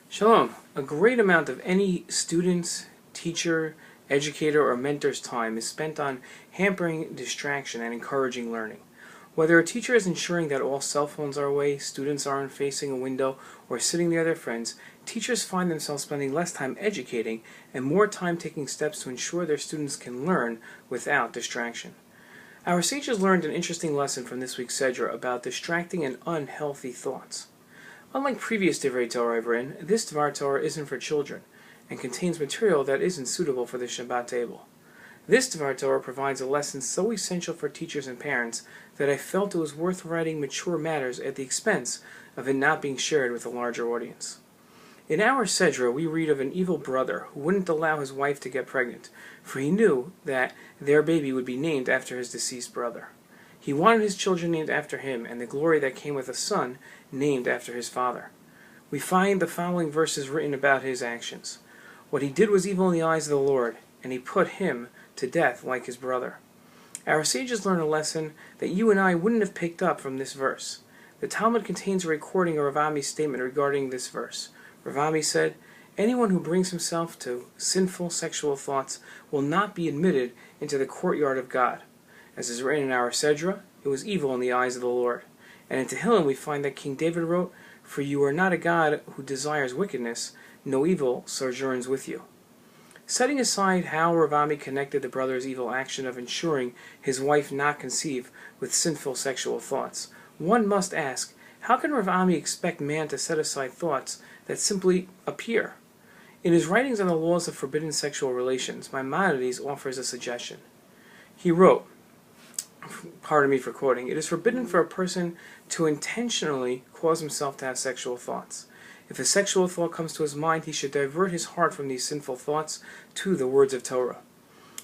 Shalom. A great amount of any student's, teacher, educator, or mentor's time is spent on hampering distraction and encouraging learning. Whether a teacher is ensuring that all cell phones are away, students aren't facing a window, or sitting near their friends, teachers find themselves spending less time educating and more time taking steps to ensure their students can learn without distraction. Our sages learned an interesting lesson from this week's Sedra about distracting and unhealthy thoughts. Unlike previous Divrei Torah I've written, this Dvar Torah isn't for children, and contains material that isn't suitable for the Shabbat table. This Dvar Torah provides a lesson so essential for teachers and parents that I felt it was worth writing mature matters at the expense of it not being shared with a larger audience. In our Sedra, we read of an evil brother who wouldn't allow his wife to get pregnant, for he knew that their baby would be named after his deceased brother. He wanted his children named after him, and the glory that came with a son named after his father. We find the following verses written about his actions. What he did was evil in the eyes of the Lord, and he put him to death like his brother. Our sages learn a lesson that you and I wouldn't have picked up from this verse. The Talmud contains a recording of Rav Ami's statement regarding this verse. Rav Ami said, "Anyone who brings himself to sinful sexual thoughts will not be admitted into the courtyard of God." As is written in our Sedra, it was evil in the eyes of the Lord. And in Tehillim we find that King David wrote, "For you are not a God who desires wickedness, no evil sojourns with you." Setting aside how Rav Ami connected the brother's evil action of ensuring his wife not conceive with sinful sexual thoughts, one must ask, how can Rav Ami expect man to set aside thoughts that simply appear? In his writings on the laws of forbidden sexual relations, Maimonides offers a suggestion. He wrote, pardon me for quoting, "It is forbidden for a person to intentionally cause himself to have sexual thoughts. If a sexual thought comes to his mind, he should divert his heart from these sinful thoughts to the words of Torah."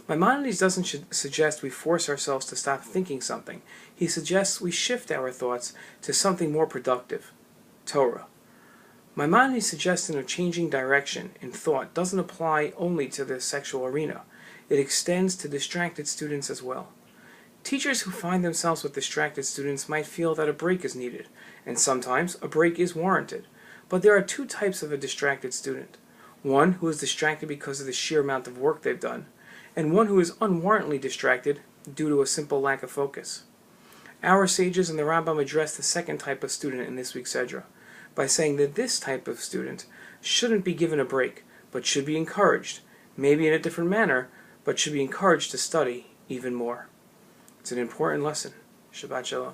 Maimonides doesn't suggest we force ourselves to stop thinking something. He suggests we shift our thoughts to something more productive, Torah. Maimonides' suggestion of changing direction in thought doesn't apply only to the sexual arena. It extends to distracted students as well. Teachers who find themselves with distracted students might feel that a break is needed, and sometimes a break is warranted. But there are two types of a distracted student. One who is distracted because of the sheer amount of work they've done, and one who is unwarrantedly distracted due to a simple lack of focus. Our sages and the Rambam address the second type of student in this week's Sedra, by saying that this type of student shouldn't be given a break, but should be encouraged, maybe in a different manner, but should be encouraged to study even more. It's an important lesson. Shabbat Shalom.